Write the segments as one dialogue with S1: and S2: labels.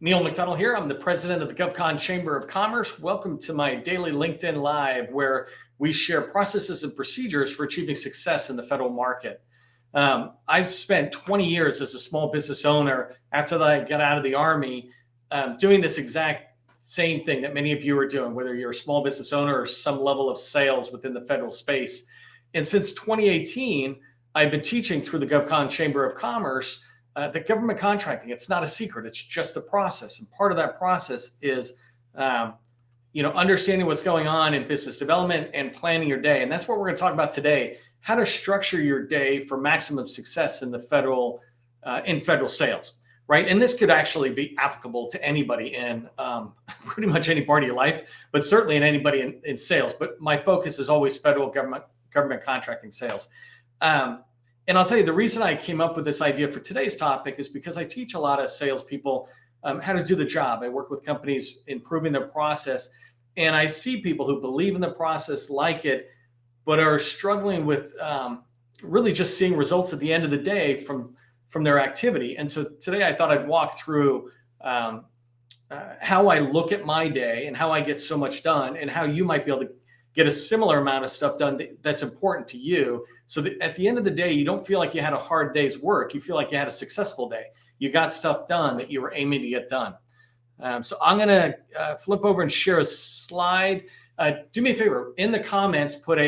S1: Neil McDonald here. I'm the president of the GovCon Chamber of Commerce. Welcome to my daily LinkedIn Live, where we share processes and procedures for achieving success in the federal market. I've spent 20 years as a small business owner after I got out of the Army, doing this exact same thing that many of you are doing, whether you're a small business owner or some level of sales within the federal space. And since 2018, I've been teaching through the GovCon Chamber of Commerce that government contracting, it's not a secret, it's just a process. And part of that process is understanding what's going on in business development and planning your day. And that's what we're going to talk about today, how to structure your day for maximum success in the federal sales, right? And this could actually be applicable to anybody in pretty much any part of your life, but certainly in anybody in sales. But my focus is always federal government contracting sales. And I'll tell you, the reason I came up with this idea for today's topic is because I teach a lot of salespeople how to do the job. I work with companies improving their process, and I see people who believe in the process, like it, but are struggling with really just seeing results at the end of the day from their activity. And so today I thought I'd walk through how I look at my day and how I get so much done, and how you might be able to get a similar amount of stuff done that's important to you, so that at the end of the day, you don't feel like you had a hard day's work. You feel like you had a successful day. You got stuff done that you were aiming to get done. So I'm going to flip over and share a slide. Do me a favor, in the comments, put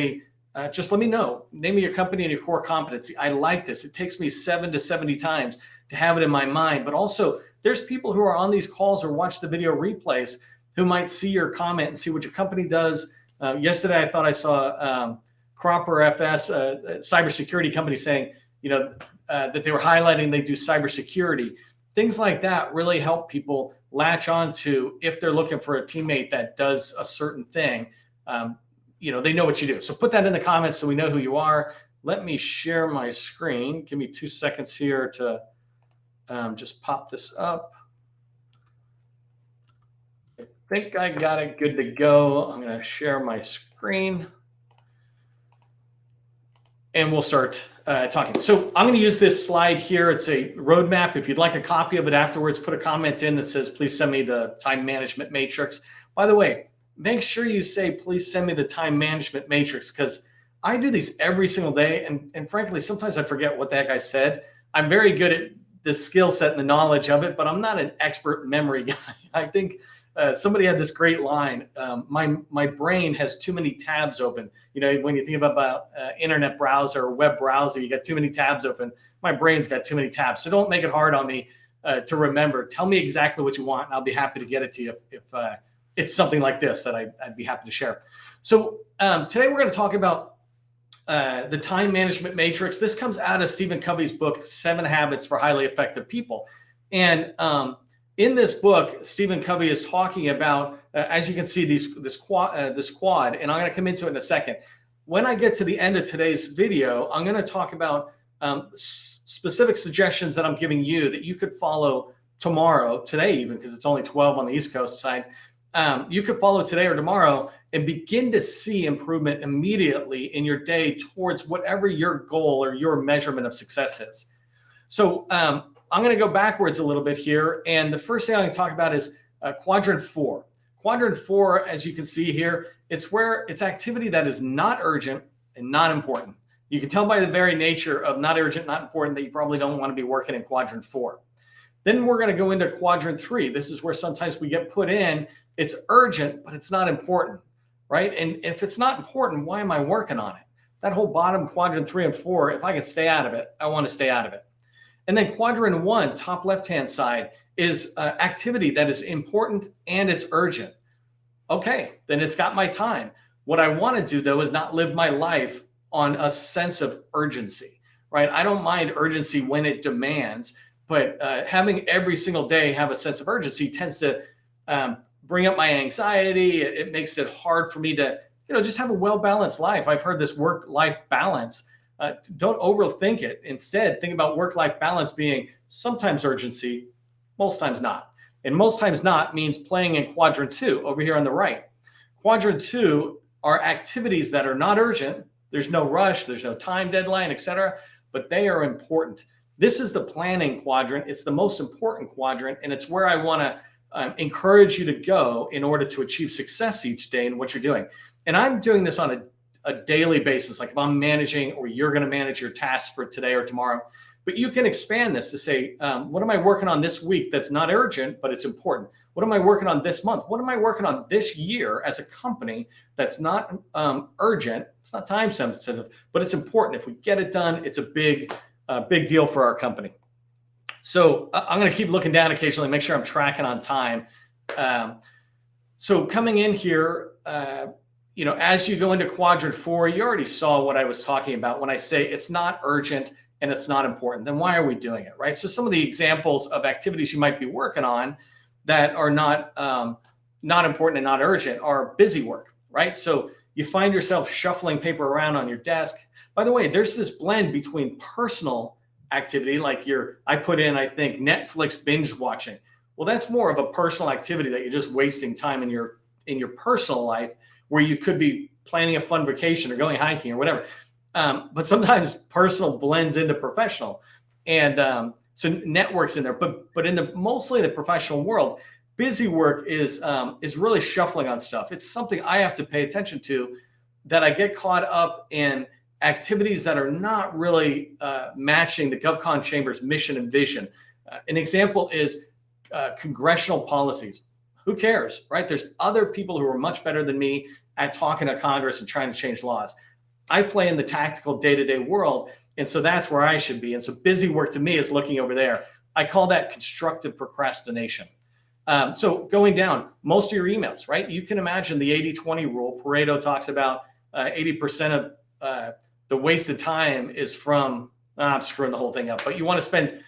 S1: just let me know, name of your company and your core competency. I like this. It takes me 7 to 70 times to have it in my mind. But also, there's people who are on these calls or watch the video replays who might see your comment and see what your company does. Yesterday, I thought I saw Cropper FS, a cybersecurity company, saying, that they were highlighting they do cybersecurity. Things like that really help people latch on to, if they're looking for a teammate that does a certain thing, they know what you do. So put that in the comments so we know who you are. Let me share my screen. Give me 2 seconds here to just pop this up. I think I got it good to go. I'm going to share my screen and we'll start talking. So I'm going to use this slide here. It's a roadmap. If you'd like a copy of it afterwards, put a comment in that says, please send me the time management matrix. By the way, make sure you say, please send me the time management matrix, because I do these every single day. And frankly, sometimes I forget what the heck I said. I'm very good at the skill set and the knowledge of it, but I'm not an expert memory guy. I think somebody had this great line. My brain has too many tabs open. When you think about internet browser or web browser, you got too many tabs open. My brain's got too many tabs. So don't make it hard on me to remember. Tell me exactly what you want, and I'll be happy to get it to you if it's something like this that I'd be happy to share. So today we're going to talk about the time management matrix. This comes out of Stephen Covey's book, 7 Habits for Highly Effective People. And in this book, Stephen Covey is talking about, as you can see, this quad, and I'm going to come into it in a second. When I get to the end of today's video, I'm going to talk about specific suggestions that I'm giving you that you could follow today even, because it's only 12 on the East Coast side. You could follow today or tomorrow and begin to see improvement immediately in your day towards whatever your goal or your measurement of success is. So I'm going to go backwards a little bit here. And the first thing I'm going to talk about is Quadrant 4. Quadrant 4, as you can see here, it's activity that is not urgent and not important. You can tell by the very nature of not urgent, not important, that you probably don't want to be working in Quadrant 4. Then we're going to go into Quadrant 3. This is where sometimes we get put in, it's urgent, but it's not important, right? And if it's not important, why am I working on it? That whole bottom Quadrant 3 and 4, if I can stay out of it, I want to stay out of it. And then Quadrant 1, top left-hand side, is activity that is important and it's urgent. Okay, then it's got my time. What I want to do, though, is not live my life on a sense of urgency, right? I don't mind urgency when it demands, but having every single day have a sense of urgency tends to bring up my anxiety. It makes it hard for me to, just have a well-balanced life. I've heard this work-life balance. Don't overthink it. Instead, think about work-life balance being sometimes urgency, most times not. And most times not means playing in Quadrant 2 over here on the right. Quadrant 2 are activities that are not urgent. There's no rush, there's no time deadline, etc., but they are important. This is the planning quadrant. It's the most important quadrant, and it's where I want to encourage you to go in order to achieve success each day in what you're doing. And I'm doing this on a daily basis. Like if I'm managing, or you're going to manage your tasks for today or tomorrow, but you can expand this to say, what am I working on this week that's not urgent, but it's important? What am I working on this month? What am I working on this year as a company that's not urgent? It's not time sensitive, but it's important. If we get it done, it's a big deal for our company. So I'm going to keep looking down occasionally, make sure I'm tracking on time. So coming in here, as you go into quadrant 4, you already saw what I was talking about when I say it's not urgent and it's not important. Then why are we doing it, right? So some of the examples of activities you might be working on that are not important and not urgent are busy work, right? So you find yourself shuffling paper around on your desk. By the way, there's this blend between personal activity, like I put in, I think, Netflix binge watching. Well, that's more of a personal activity that you're just wasting time in your personal life, where you could be planning a fun vacation or going hiking or whatever. But sometimes personal blends into professional, and so networks in there. But in mostly the professional world, busy work is really shuffling on stuff. It's something I have to pay attention to, that I get caught up in activities that are not really matching the GovCon Chamber's mission and vision. An example is congressional policies. Who cares, right? There's other people who are much better than me at talking to Congress and trying to change laws. I play in the tactical day-to-day world, and so that's where I should be. And so busy work to me is looking over there. I call that constructive procrastination. So going down, most of your emails, right? You can imagine the 80-20 rule. Pareto talks about 80% of the wasted time is from, I'm screwing the whole thing up, but you want to spend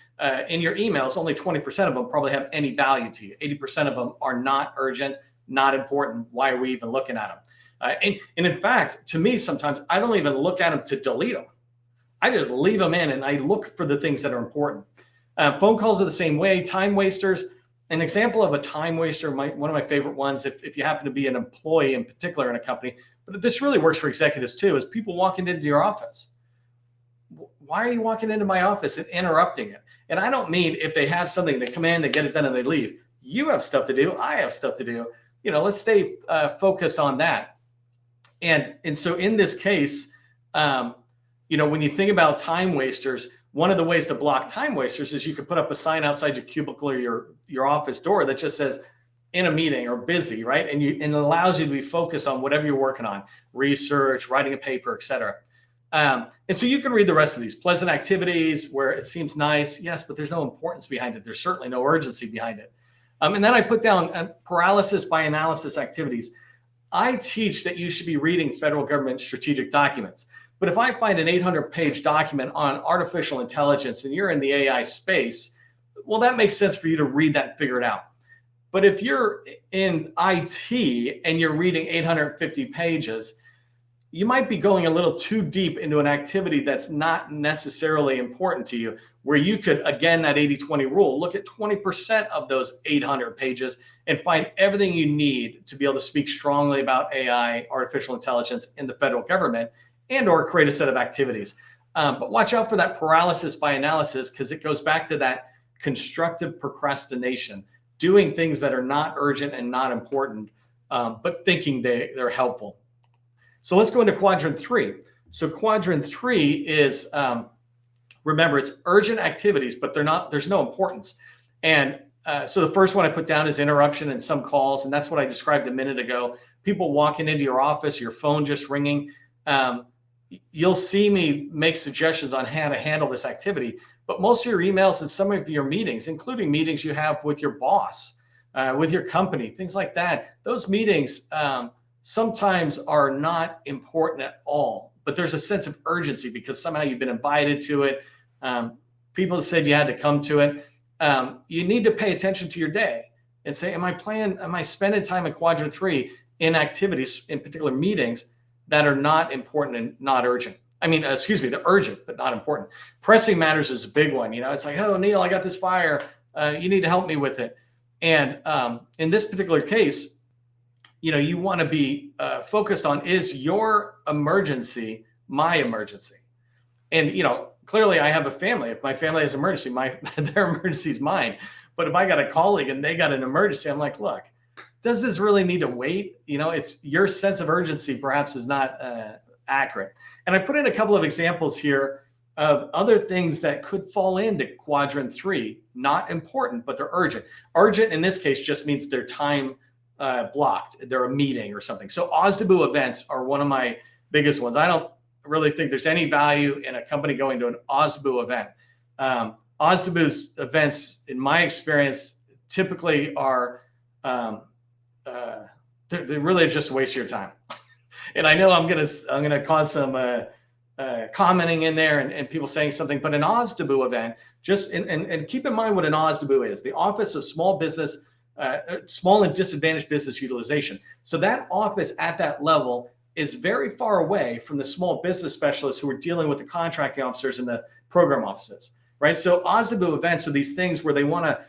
S1: in your emails, only 20% of them probably have any value to you. 80% of them are not urgent, not important. Why are we even looking at them? And in fact, to me, sometimes I don't even look at them to delete them. I just leave them in and I look for the things that are important. Phone calls are the same way. Time wasters. An example of a time waster, one of my favorite ones, if you happen to be an employee in particular in a company, but this really works for executives too, is people walking into your office. Why are you walking into my office and interrupting it? And I don't mean if they have something, they come in, they get it done, and they leave. You have stuff to do. I have stuff to do. Let's stay focused on that. And so in this case, when you think about time wasters, one of the ways to block time wasters is you could put up a sign outside your cubicle or your office door that just says in a meeting or busy, right? And it allows you to be focused on whatever you're working on, research, writing a paper, et cetera. And so you can read the rest of these. Pleasant activities where it seems nice, yes, but there's no importance behind it. There's certainly no urgency behind it. And then I put down paralysis by analysis activities. I teach that you should be reading federal government strategic documents. But if I find an 800-page document on artificial intelligence and you're in the AI space, well, that makes sense for you to read that and figure it out. But if you're in IT and you're reading 850 pages, you might be going a little too deep into an activity that's not necessarily important to you, where you could, again, that 80-20 rule, look at 20% of those 800 pages and find everything you need to be able to speak strongly about AI, artificial intelligence in the federal government, and or create a set of activities. But watch out for that paralysis by analysis, because it goes back to that constructive procrastination, doing things that are not urgent and not important, but thinking they're helpful. So let's go into quadrant 3. So quadrant 3 is, remember, it's urgent activities, but there's no importance. And so the first one I put down is interruption and some calls. And that's what I described a minute ago. People walking into your office, your phone just ringing. You'll see me make suggestions on how to handle this activity. But most of your emails and some of your meetings, including meetings you have with your boss, with your company, things like that, those meetings sometimes are not important at all, but there's a sense of urgency because somehow you've been invited to it. People said you had to come to it. You need to pay attention to your day and say, am I spending time in quadrant 3 in activities, in particular meetings that are not important and not urgent? They're urgent, but not important. Pressing matters is a big one. It's like, oh, Neil, I got this fire. You need to help me with it. And in this particular case, you want to be focused on, is your emergency my emergency? And, clearly I have a family. If my family has an emergency, their emergency is mine. But if I got a colleague and they got an emergency, I'm like, look, does this really need to wait? It's your sense of urgency perhaps is not accurate. And I put in a couple of examples here of other things that could fall into quadrant 3, not important, but they're urgent. Urgent in this case just means they're time blocked. They're a meeting or something. So OSDBU events are one of my biggest ones. I don't really think there's any value in a company going to an OSDBU event. OSDBU's events, in my experience, typically are they really just waste your time. And I know I'm gonna cause some commenting in there and people saying something, but an OSDBU event, and keep in mind what an OSDBU is: the Office of Small Business, Small and Disadvantaged Business Utilization. So that office at that level is very far away from the small business specialists who are dealing with the contracting officers and the program offices, right? So OSDBU events are these things where they want to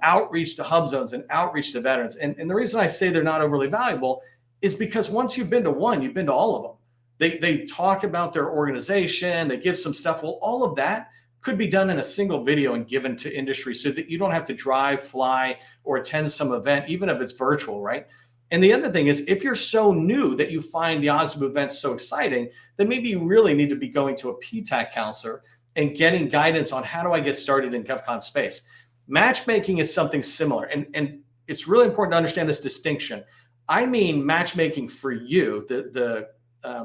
S1: outreach to hub zones and outreach to veterans. And the reason I say they're not overly valuable is because once you've been to one, you've been to all of them. They talk about their organization, they give some stuff. Well, all of that could be done in a single video and given to industry so that you don't have to drive, fly, or attend some event, even if it's virtual, right? And the other thing is, if you're so new that you find the OSDBU events so exciting, then maybe you really need to be going to a PTAC counselor and getting guidance on how do I get started in GovCon space. Matchmaking is something similar. And it's really important to understand this distinction. I mean matchmaking for you, the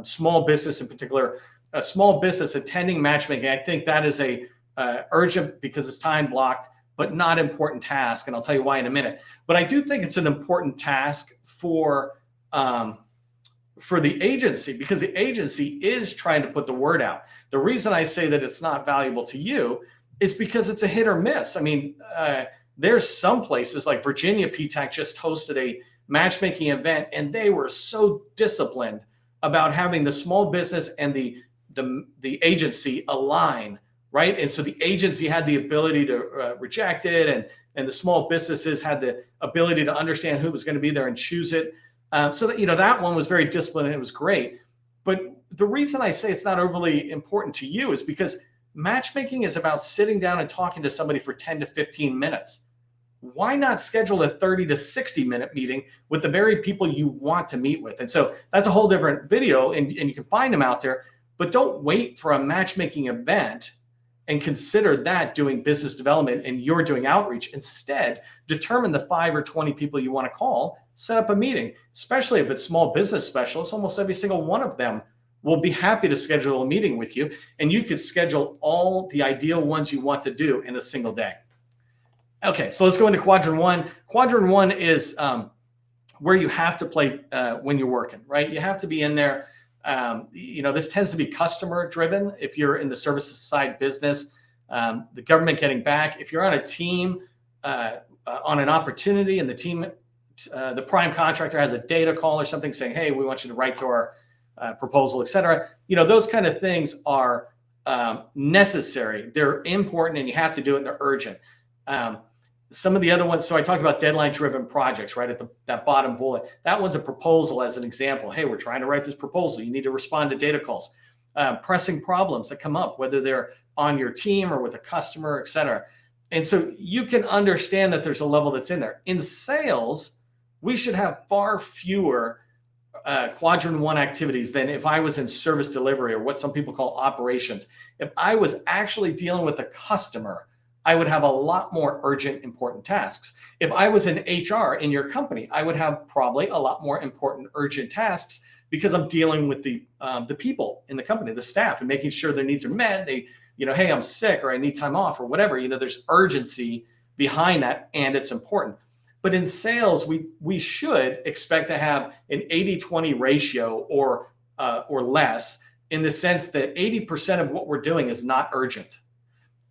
S1: small business in particular, a small business attending matchmaking. I think that is a urgent because it's time blocked, but not important task. And I'll tell you why in a minute. But I do think it's an important task for the agency, because the agency is trying to put the word out. The reason I say that it's not valuable to you is because it's a hit or miss. I mean, there's some places like Virginia PTAC just hosted a matchmaking event, and they were so disciplined about having the small business and the agency align, right? And so the agency had the ability to reject it, and the small businesses had the ability to understand who was going to be there and choose it. So that, that one was very disciplined and it was great. But the reason I say it's not overly important to you is because matchmaking is about sitting down and talking to somebody for 10 to 15 minutes. Why not schedule a 30 to 60 minute meeting with the very people you want to meet with? And so that's a whole different video, and you can find them out there, but don't wait for a matchmaking event and consider that doing business development and you're doing outreach. Instead, determine the 5 or 20 people you want to call, set up a meeting, especially if it's small business specialists. Almost every single one of them will be happy to schedule a meeting with you, and you could schedule all the ideal ones you want to do in a single day. Okay, so let's go into quadrant 1. Quadrant 1 is where you have to play when you're working, right? You have to be in there. This tends to be customer driven. If you're in the services side business, the government getting back, if you're on a team on an opportunity and the team, the prime contractor has a data call or something saying, hey, we want you to write to our proposal, et cetera. Those kind of things are necessary. They're important and you have to do it and they're urgent. Some of the other ones, so I talked about deadline-driven projects, right, at that bottom bullet. That one's a proposal as an example. Hey, we're trying to write this proposal. You need to respond to data calls. Pressing problems that come up, whether they're on your team or with a customer, et cetera. And so you can understand that there's a level that's in there. In sales, we should have far fewer quadrant 1 activities than if I was in service delivery, or what some people call operations. If I was actually dealing with the customer, I would have a lot more urgent, important tasks. If I was in HR in your company, I would have probably a lot more important, urgent tasks because I'm dealing with the people in the company, the staff, and making sure their needs are met. They, hey, I'm sick or I need time off or whatever. There's urgency behind that, and it's important. But in sales, we should expect to have an 80-20 ratio or less, in the sense that 80% of what we're doing is not urgent,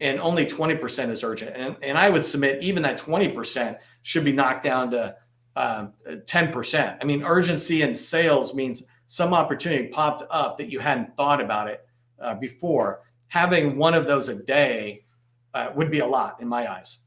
S1: and only 20% is urgent. And I would submit even that 20% should be knocked down to 10%. I mean, urgency in sales means some opportunity popped up that you hadn't thought about it before. Having one of those a day would be a lot in my eyes.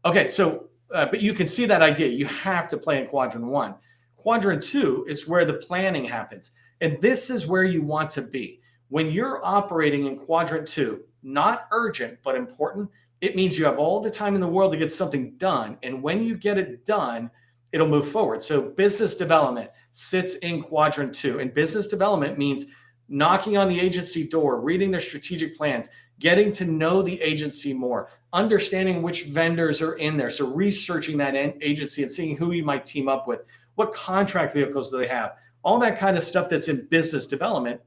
S1: Okay, so, but you can see that idea. You have to play in quadrant 1. Quadrant 2 is where the planning happens. And this is where you want to be. When you're operating in quadrant 2, not urgent, but important, it means you have all the time in the world to get something done. And when you get it done, it'll move forward. So business development sits in quadrant 2. And business development means knocking on the agency door, reading their strategic plans, getting to know the agency more, understanding which vendors are in there. So researching that agency and seeing who you might team up with, what contract vehicles do they have, all that kind of stuff that's in business development,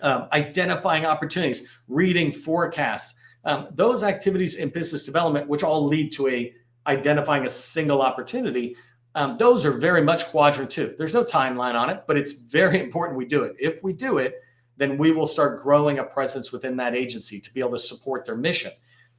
S1: identifying opportunities, reading forecasts, those activities in business development, which all lead to identifying a single opportunity. Those are very much quadrant 2. There's no timeline on it, but it's very important we do it. If we do it, then we will start growing a presence within that agency to be able to support their mission.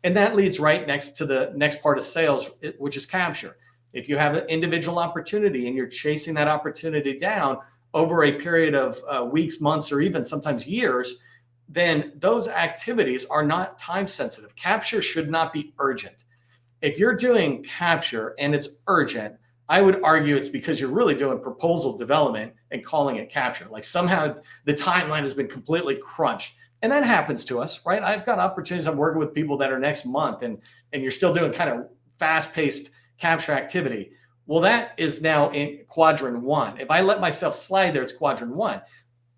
S1: And that leads right next to the next part of sales, which is capture. If you have an individual opportunity and you're chasing that opportunity down over a period of weeks, months, or even sometimes years, then those activities are not time sensitive. Capture should not be urgent. If you're doing capture and it's urgent, I would argue it's because you're really doing proposal development and calling it capture. Like somehow the timeline has been completely crunched. And that happens to us, right? I've got opportunities. I'm working with people that are next month and you're still doing kind of fast-paced capture activity. Well, that is now in quadrant 1. If I let myself slide there, it's quadrant 1.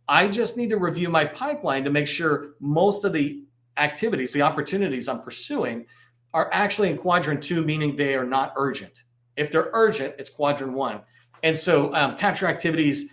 S1: I just need to review my pipeline to make sure most of the activities, the opportunities I'm pursuing are actually in quadrant 2, meaning they are not urgent. If they're urgent, it's quadrant 1. And so capture activities,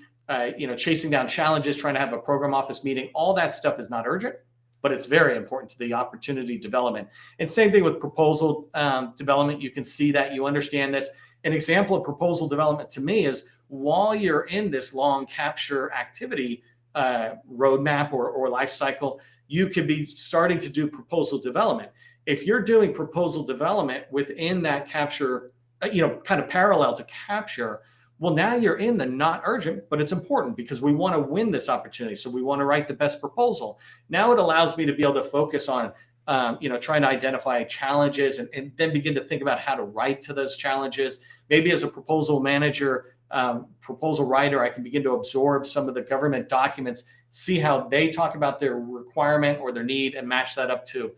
S1: chasing down challenges, trying to have a program office meeting, all that stuff is not urgent, but it's very important to the opportunity development. And same thing with proposal development. You can see that, you understand this. An example of proposal development to me is while you're in this long capture activity roadmap or life cycle, you could be starting to do proposal development. If you're doing proposal development within that capture, kind of parallel to capture, well, now you're in the not urgent, but it's important because we want to win this opportunity. So we want to write the best proposal. Now it allows me to be able to focus on, trying to identify challenges and then begin to think about how to write to those challenges. Maybe as a proposal manager, proposal writer, I can begin to absorb some of the government documents, see how they talk about their requirement or their need and match that up to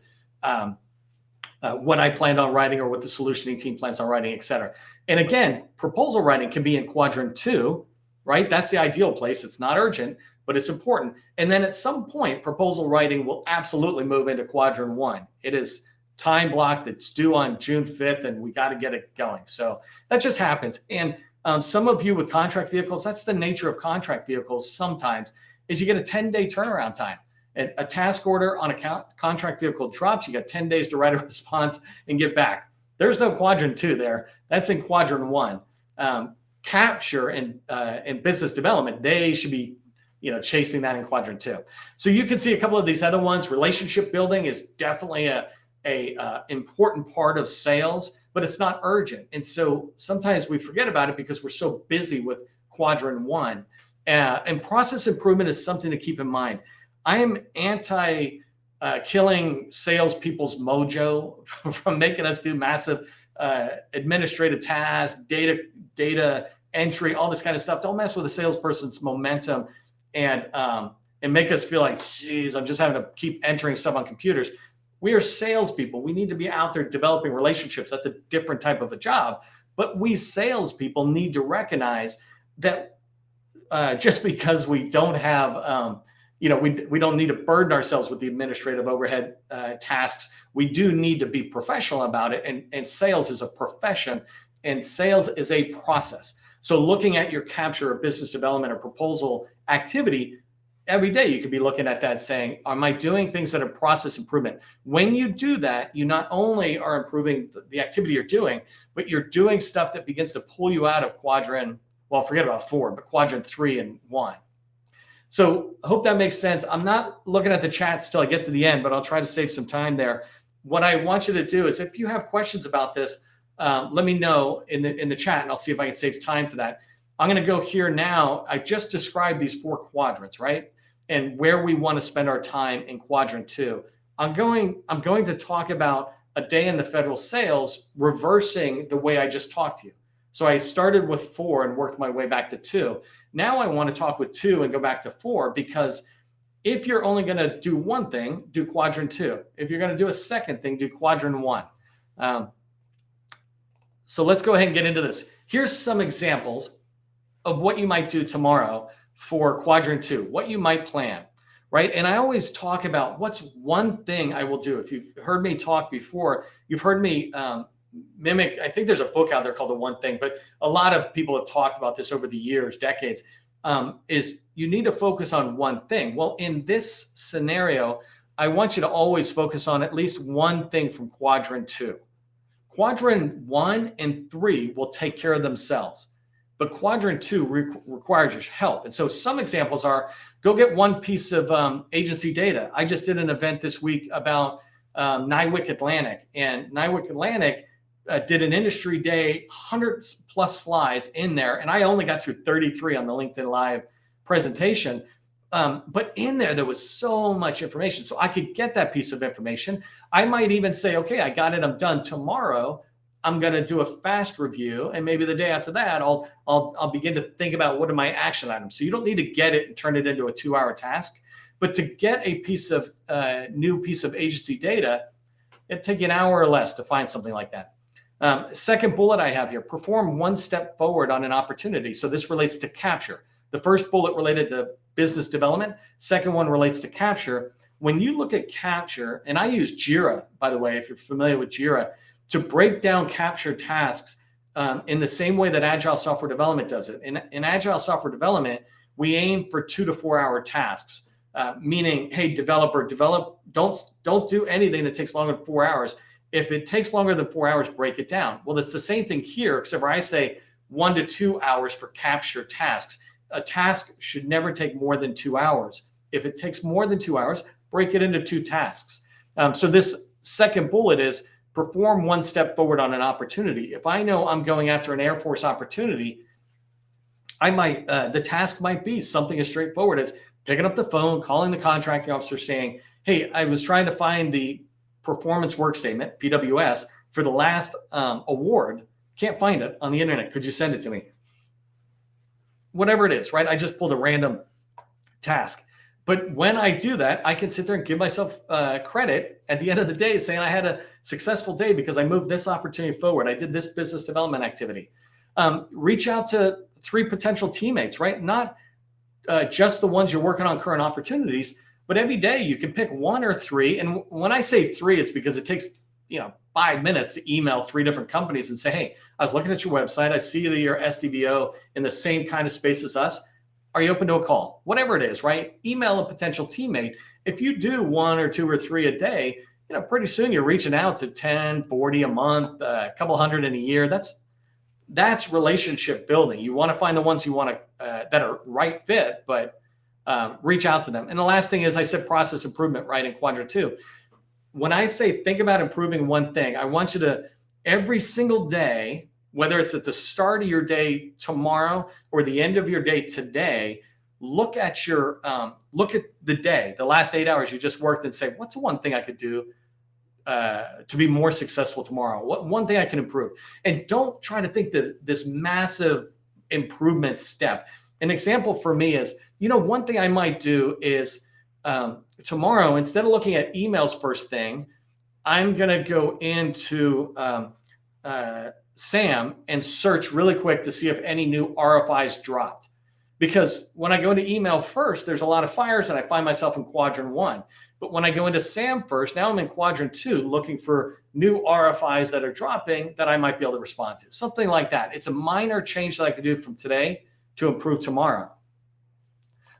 S1: what I planned on writing or what the solutioning team plans on writing, et cetera. And again, proposal writing can be in quadrant 2, right? That's the ideal place. It's not urgent, but it's important. And then at some point, proposal writing will absolutely move into quadrant 1. It is time blocked. It's due on June 5th, and we got to get it going. So that just happens. And some of you with contract vehicles, that's the nature of contract vehicles sometimes, is you get a 10-day turnaround time. A task order on a contract vehicle drops, you got 10 days to write a response and get back. There's no quadrant 2 there. That's in quadrant 1. Capture and business development, they should be chasing that in quadrant 2. So you can see a couple of these other ones. Relationship building is definitely a important part of sales, but it's not urgent. And so sometimes we forget about it because we're so busy with quadrant 1. And process improvement is something to keep in mind. I am anti killing salespeople's mojo from making us do massive administrative tasks, data entry, all this kind of stuff. Don't mess with a salesperson's momentum and make us feel like, geez, I'm just having to keep entering stuff on computers. We are salespeople. We need to be out there developing relationships. That's a different type of a job. But we salespeople need to recognize that just because we don't have we don't need to burden ourselves with the administrative overhead tasks. We do need to be professional about it. And sales is a profession and sales is a process. So looking at your capture or business development or proposal activity, every day you could be looking at that saying, am I doing things that are process improvement? When you do that, you not only are improving the activity you're doing, but you're doing stuff that begins to pull you out of quadrant, well, forget about 4, but quadrant 3 and 1. So I hope that makes sense. I'm not looking at the chats till I get to the end, but I'll try to save some time there. What I want you to do is if you have questions about this, let me know in the chat and I'll see if I can save time for that. I'm going to go here now. I just described these 4 quadrants, right? And where we want to spend our time in quadrant 2. I'm going to talk about a day in the federal sales, reversing the way I just talked to you. So I started with 4 and worked my way back to 2. Now I want to talk with 2 and go back to 4 because If you're only going to do one thing, do quadrant 2. If you're going to do a second thing, do quadrant 1. So let's go ahead and get into this. Here's some examples of what you might do tomorrow for quadrant 2, what you might plan, right? And I always talk about what's one thing I will do. If you've heard me talk before, you've heard me mimic, I think there's a book out there called The One Thing, but a lot of people have talked about this over the years, decades, is you need to focus on one thing. Well, in this scenario, I want you to always focus on at least one thing from quadrant 2. Quadrant 1 and 3 will take care of themselves, but quadrant 2 requires your help. And so some examples are, go get one piece of agency data. I just did an event this week about Nywick Atlantic, and Nywick Atlantic did an industry day, 100 plus slides in there, and I only got through 33 on the LinkedIn Live presentation. But in there was so much information. So I could get that piece of information. I might even say, okay, I got it, I'm done. Tomorrow, I'm going to do a fast review. And maybe the day after that, I'll begin to think about what are my action items. So you don't need to get it and turn it into a 2-hour task. But to get a piece of new piece of agency data, it'd take you an hour or less to find something like that. Second bullet I have here, perform one step forward on an opportunity. So this relates to capture. The first bullet related to business development. Second one relates to capture. When you look at capture, and I use Jira, by the way, if you're familiar with Jira, to break down capture tasks in the same way that Agile software development does it. In Agile software development, we aim for 2 to 4 hour tasks, meaning, hey, developer, don't do anything that takes longer than 4 hours. If it takes longer than 4 hours, break it down. Well, it's the same thing here, except where I say 1 to 2 hours for capture tasks. A task should never take more than 2 hours. If it takes more than 2 hours, break it into 2 tasks. So this second bullet is perform one step forward on an opportunity. If I know I'm going after an Air Force opportunity, I might the task might be something as straightforward as picking up the phone, calling the contracting officer saying, hey, I was trying to find the performance work statement, PWS, for the last award. Can't find it on the internet. Could you send it to me? Whatever it is, right? I just pulled a random task. But when I do that, I can sit there and give myself credit at the end of the day saying I had a successful day because I moved this opportunity forward. I did this business development activity. Reach out to 3 potential teammates, right? Not just the ones you're working on current opportunities, but every day you can pick 1 or 3. And when I say 3, it's because it takes 5 minutes to email 3 different companies and say, hey, I was looking at your website. I see that you're SDVO in the same kind of space as us. Are you open to a call? Whatever it is, right? Email a potential teammate. If you do 1 or 2 or 3 a day, pretty soon you're reaching out to 10, 40 a month, a couple hundred in a year. That's relationship building. You want to find the ones you want to that are right fit, but reach out to them. And the last thing is, I said process improvement, right, in quadrant 2. When I say think about improving one thing, I want you to every single day, whether it's at the start of your day tomorrow or the end of your day today, look at the day, the last 8 hours you just worked, and say, what's the one thing I could do to be more successful tomorrow? What one thing I can improve? And don't try to think that this massive improvement step. An example for me is, one thing I might do is tomorrow, instead of looking at emails first thing, I'm going to go into SAM and search really quick to see if any new RFIs dropped. Because when I go into email first, there's a lot of fires and I find myself in quadrant 1. But when I go into SAM first, now I'm in quadrant 2 looking for new RFIs that are dropping that I might be able to respond to. Something like that. It's a minor change that I could do from today to improve tomorrow.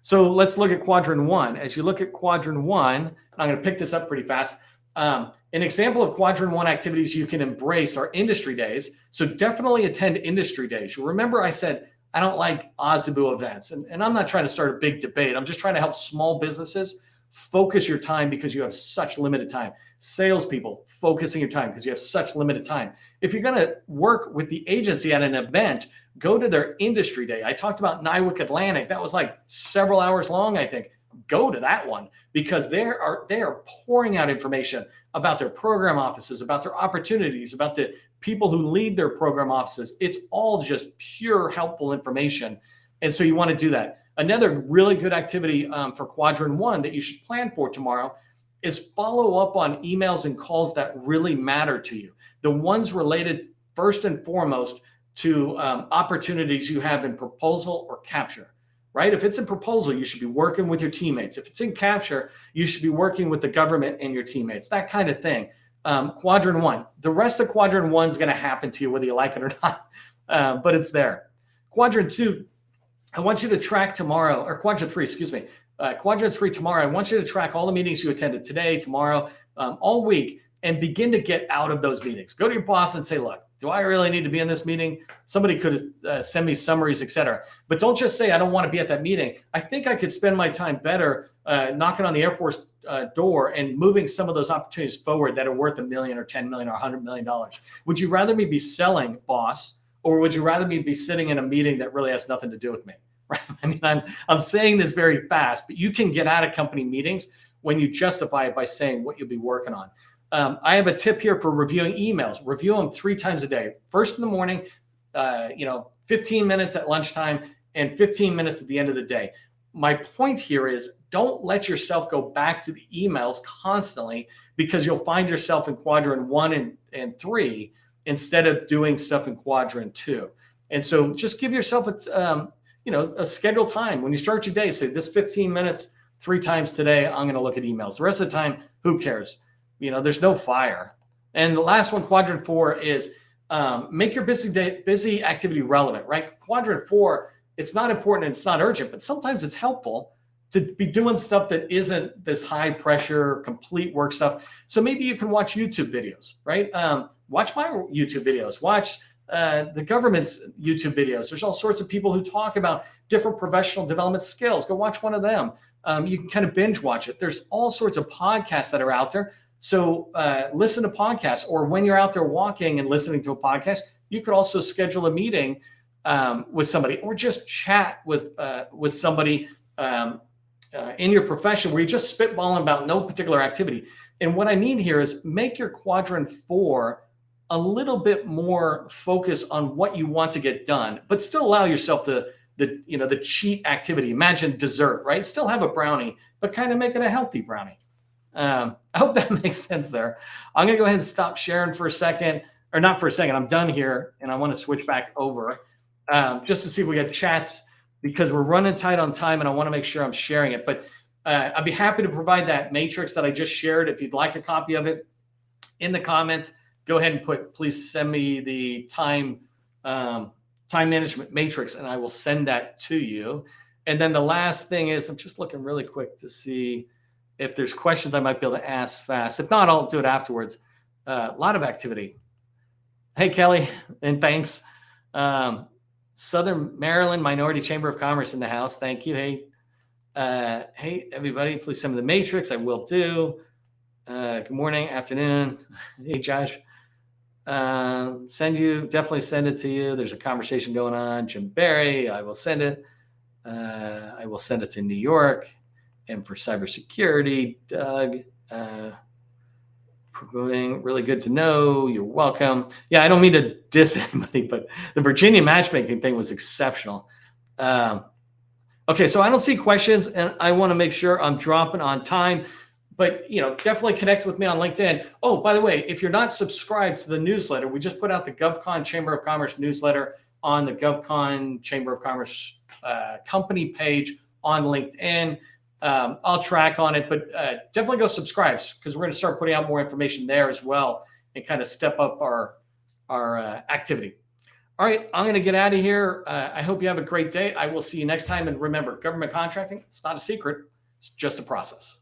S1: So let's look at quadrant 1. As you look at quadrant 1, I'm going to pick this up pretty fast. An example of quadrant 1 activities you can embrace are industry days. So definitely attend industry days. You remember I said I don't like OSDBU events, and I'm not trying to start a big debate. I'm just trying to help small businesses focus your time because you have such limited time. Salespeople, focusing your time because you have such limited time. If you're going to work with the agency at an event, go to their industry day. I talked about Nywick Atlantic. That was like several hours long, I think. Go to that one because they are pouring out information about their program offices, about their opportunities, about the people who lead their program offices. It's all just pure helpful information. And so you want to do that. Another really good activity for Quadrant 1 that you should plan for tomorrow is follow up on emails and calls that really matter to you. The ones related first and foremost to opportunities you have in proposal or capture, right? If it's in proposal, you should be working with your teammates. If it's in capture, you should be working with the government and your teammates, that kind of thing. Quadrant 1. The rest of Quadrant 1 is going to happen to you whether you like it or not, but it's there. Quadrant 2, I want you to track tomorrow, or Quadrant 3, excuse me. Quadrant 3 tomorrow, I want you to track all the meetings you attended today, tomorrow, all week, and begin to get out of those meetings. Go to your boss and say, look, do I really need to be in this meeting? Somebody could send me summaries, etc. But don't just say, I don't want to be at that meeting. I think I could spend my time better knocking on the Air Force door and moving some of those opportunities forward that are worth $1 million or $10 million or $100 million. Would you rather me be selling, boss, or would you rather me be sitting in a meeting that really has nothing to do with me? Right? I mean, I'm saying this very fast, but you can get out of company meetings when you justify it by saying what you'll be working on. I have a tip here for reviewing emails. Review them 3 times a day. First in the morning, 15 minutes at lunchtime, and 15 minutes at the end of the day. My point here is don't let yourself go back to the emails constantly, because you'll find yourself in Quadrant 1 and 3 instead of doing stuff in Quadrant 2. And so just give yourself a scheduled time. When you start your day, say this 15 minutes, 3 times today, I'm going to look at emails. The rest of the time, who cares? There's no fire. And the last one, Quadrant 4, is make your busy activity relevant, right? Quadrant 4, it's not important and it's not urgent, but sometimes it's helpful to be doing stuff that isn't this high pressure, complete work stuff. So maybe you can watch YouTube videos, right? Watch my YouTube videos, watch the government's YouTube videos. There's all sorts of people who talk about different professional development skills. Go watch one of them. You can kind of binge watch it. There's all sorts of podcasts that are out there. So listen to podcasts, or when you're out there walking and listening to a podcast, you could also schedule a meeting with somebody, or just chat with somebody in your profession where you're just spitballing about no particular activity. And what I mean here is make your Quadrant 4 a little bit more focus on what you want to get done, but still allow yourself the cheat activity. Imagine dessert, right? Still have a brownie, but kind of make it a healthy brownie. I hope that makes sense there. I'm going to go ahead and stop sharing for a second, or not for a second. I'm done here, and I want to switch back over just to see if we get chats, because we're running tight on time, and I want to make sure I'm sharing it. But I'd be happy to provide that matrix that I just shared. If you'd like a copy of it, in the comments, go ahead and please send me the time management matrix, and I will send that to you. And then the last thing is, I'm just looking really quick to see if there's questions I might be able to ask fast. If not, I'll do it afterwards. A lot of activity. Hey, Kelly, and thanks. Southern Maryland Minority Chamber of Commerce in the house. Thank you. Hey, everybody, please send me the matrix. I will do. Good morning, afternoon. Hey, Josh. Definitely send it to you. There's a conversation going on. Jim Barry, I will send it. I will send it to New York. And for cybersecurity, Doug, promoting, really good to know. You're welcome. Yeah, I don't mean to diss anybody, but the Virginia matchmaking thing was exceptional. Okay, so I don't see questions, and I want to make sure I'm dropping on time. But definitely connect with me on LinkedIn. Oh, by the way, if you're not subscribed to the newsletter, we just put out the GovCon Chamber of Commerce newsletter on the GovCon Chamber of Commerce company page on LinkedIn. I'll track on it, but definitely go subscribe, because we're going to start putting out more information there as well and kind of step up our activity. All right, I'm going to get out of here. I hope you have a great day. I will see you next time. And remember, government contracting, it's not a secret. It's just a process.